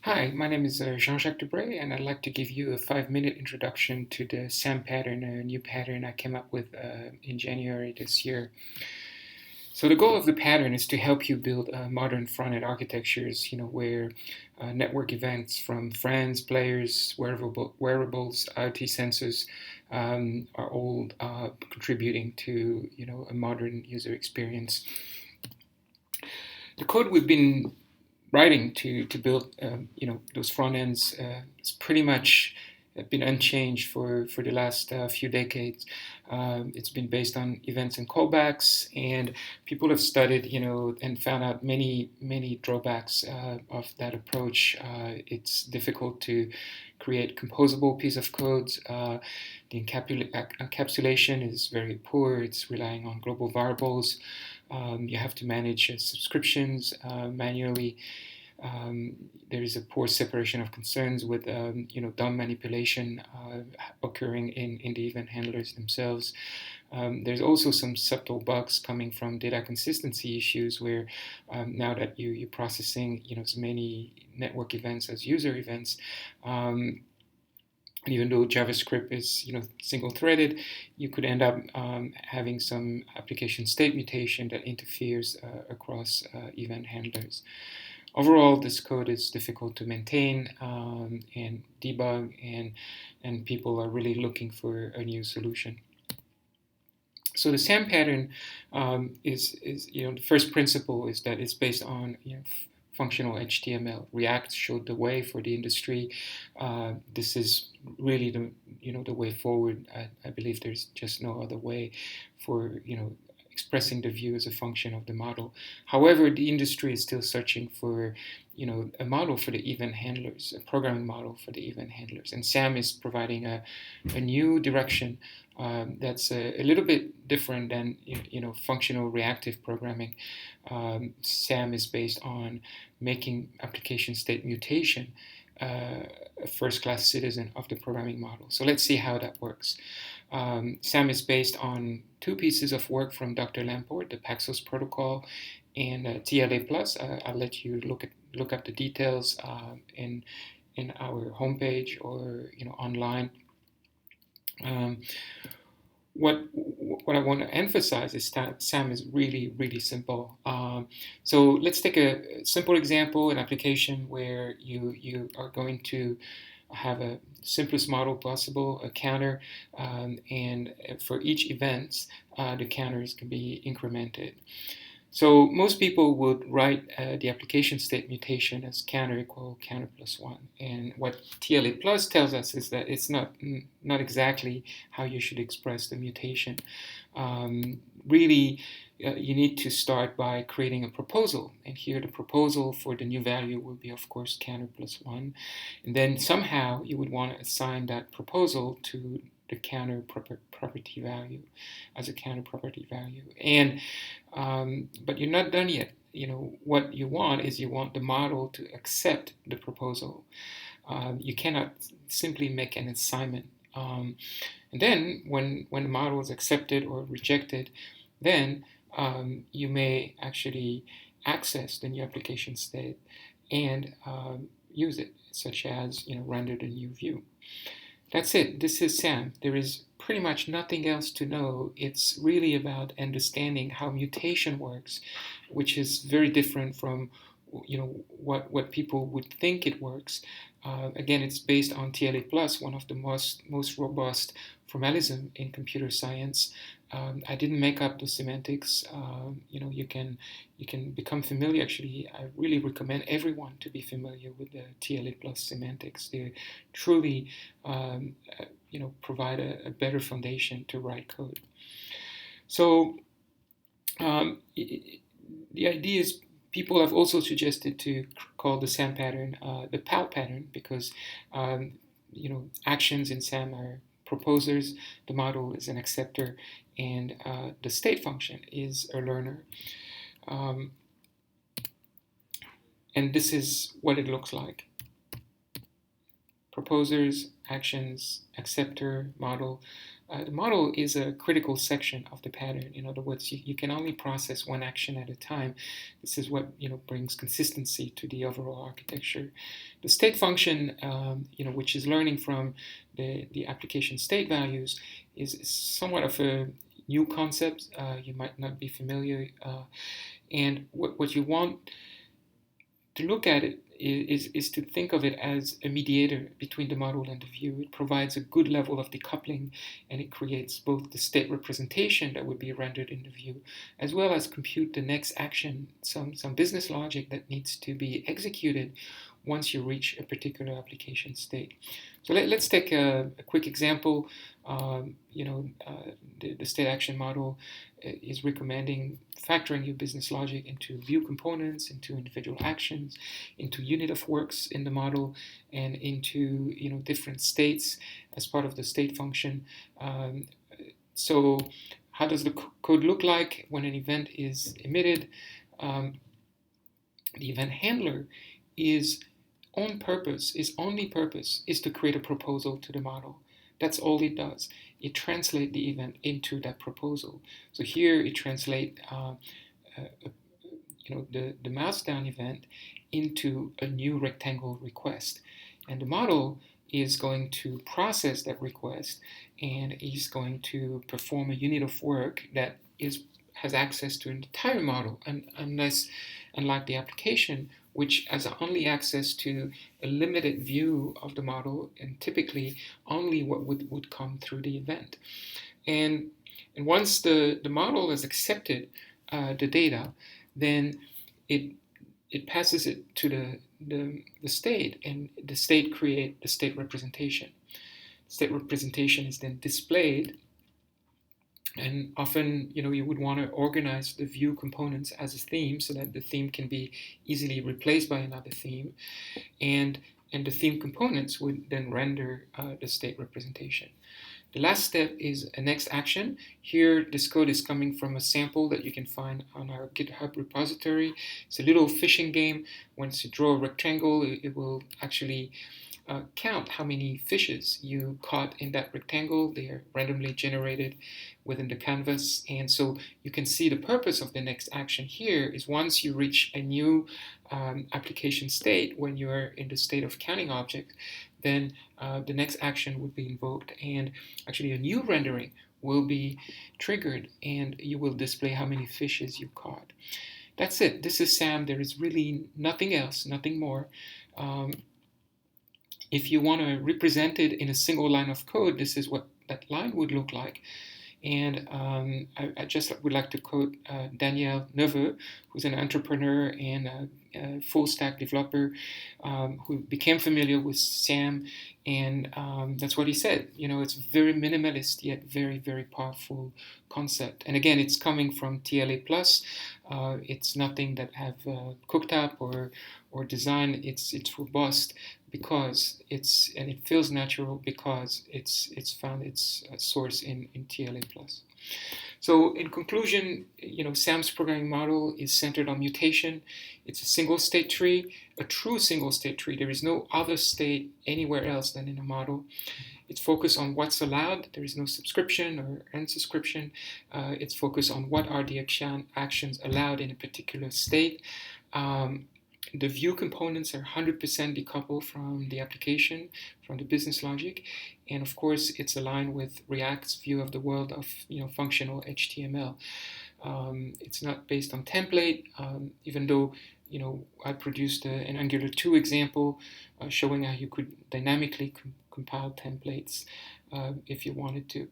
Hi, my name is Jean-Jacques and I'd like to give you a 5-minute introduction to the SAM pattern, a new pattern I came up with in January this year. So the goal of the pattern is to help you build modern front-end architectures, where network events from friends, players, wearables, IoT sensors are all contributing to, a modern user experience. The code we've been writing to build those front ends is pretty much been unchanged for the last few decades. It's been based on events and callbacks, and people have studied and found out many drawbacks of that approach. It's difficult to create composable piece of code. The encapsulation is very poor. It's relying on global variables. You have to manage subscriptions manually. There is a poor separation of concerns with DOM manipulation occurring in the event handlers themselves. There's also some subtle bugs coming from data consistency issues where now that you're processing as many network events as user events, and even though JavaScript is single-threaded, you could end up having some application state mutation that interferes across event handlers. Overall, this code is difficult to maintain and debug, and people are really looking for a new solution. So the SAM pattern is the first principle is that it's based on functional HTML. React showed the way for the industry. This is really the way forward. I believe there's just no other way for expressing the view as a function of the model. However, the industry is still searching for a model for the event handlers, a programming model for the event handlers, and SAM is providing a new direction that's a little bit different than functional reactive programming. SAM is based on making application state mutation a first-class citizen of the programming model. So let's see how that works. SAM is based on two pieces of work from Dr. Lamport, the Paxos protocol and TLA+. I'll let you look up the details in our homepage or online. What I want to emphasize is that SAM is really simple. So let's take a simple example, an application where you are going to have a simplest model possible, a counter, and for each event, the counters can be incremented. So most people would write the application state mutation as counter equal counter plus 1. And what TLA plus tells us is that it's not exactly how you should express the mutation. Really, you need to start by creating a proposal. And here the proposal for the new value will be, of course, counter plus 1. And then somehow you would want to assign that proposal to the counter property value as a counter property value. And but you're not done yet. What you want is the model to accept the proposal. You cannot simply make an assignment. And then when the model is accepted or rejected, then you may actually access the new application state and use it, such as render the new view. That's it. This is SAM. There is pretty much nothing else to know. It's really about understanding how mutation works, which is very different from what people would think it works. Again, it's based on TLA plus, one of the most robust formalism in computer science. I didn't make up the semantics. You can become familiar. Actually, I really recommend everyone to be familiar with the TLA plus semantics. They truly, provide a better foundation to write code. So the idea is people have also suggested to call the SAM pattern the PAL pattern because actions in SAM are proposers, the model is an acceptor, and the state function is a learner. And this is what it looks like. Proposers, actions, acceptor, model. The model is a critical section of the pattern. In other words, you can only process one action at a time. This is what brings consistency to the overall architecture. The state function, which is learning from the application state values, is somewhat of a new concept. You might not be familiar. And what you want to look at it is to think of it as a mediator between the model and the view. It provides a good level of decoupling, and it creates both the state representation that would be rendered in the view, as well as compute the next action, some business logic that needs to be executed once you reach a particular application state. So let's take a quick example. The state action model is recommending factoring your business logic into view components, into individual actions, into unit of works in the model, and into different states as part of the state function. So how does the code look like when an event is emitted? The event handler is only purpose is to create a proposal to the model. That's all it does. It translates the event into that proposal. So here it translates the mouse down event into a new rectangle request. And the model is going to process that request, and is going to perform a unit of work that has access to an entire model, unlike the application, which has only access to a limited view of the model, and typically only what would come through the event. And once the model has accepted the data, then it passes it to the state, and the state creates the state representation. State representation is then displayed, and often you would want to organize the view components as a theme so that the theme can be easily replaced by another theme, and the theme components would then render the state representation. The last step is a next action. Here, this code is coming from a sample that you can find on our GitHub repository. It's a little fishing game. Once you draw a rectangle, it will actually count how many fishes you caught in that rectangle. They are randomly generated within the canvas. And so you can see the purpose of the next action here is once you reach a new application state, when you're in the state of counting object, then the next action would be invoked, and actually a new rendering will be triggered, and you will display how many fishes you caught. That's it. This is SAM. There is really nothing else, nothing more. If you want to represent it in a single line of code, this is what that line would look like. And I just would like to quote Daniel Neveu, who's an entrepreneur and a full-stack developer who became familiar with SAM, and that's what he said. It's very minimalist yet very, very powerful concept. And again, it's coming from TLA+. It's nothing that I've cooked up or designed. It's robust because it feels natural because it's found its source in TLA+. So in conclusion, SAM's programming model is centered on mutation. It's a single state tree, a true single state tree. There is no other state anywhere else than in a model. It's focused on what's allowed. There is no subscription or unsubscription. It's focused on what are the actions allowed in a particular state. The view components are 100% decoupled from the application, from the business logic, and of course it's aligned with React's view of the world of functional HTML. It's not based on template, even though I produced an Angular 2 example showing how you could dynamically compile templates if you wanted to.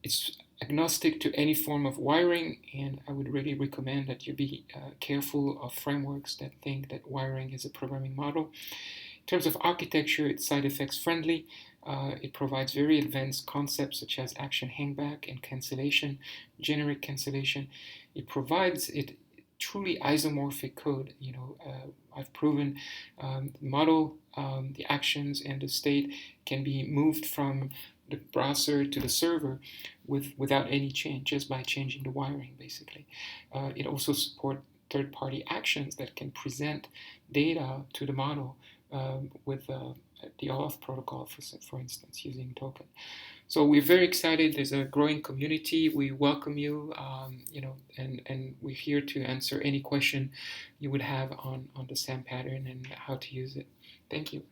It's agnostic to any form of wiring, and I would really recommend that you be careful of frameworks that think that wiring is a programming model. In terms of architecture, it's side effects friendly. It provides very advanced concepts such as action hangback and cancellation, generic cancellation. It provides truly isomorphic code. I've proven the model, the actions, and the state can be moved from the browser to the server without any change, just by changing the wiring, basically. It also supports third-party actions that can present data to the model with the OAuth protocol, for instance, using token. So we're very excited. There's a growing community. We welcome you, and we're here to answer any question you would have on the SAM pattern and how to use it. Thank you.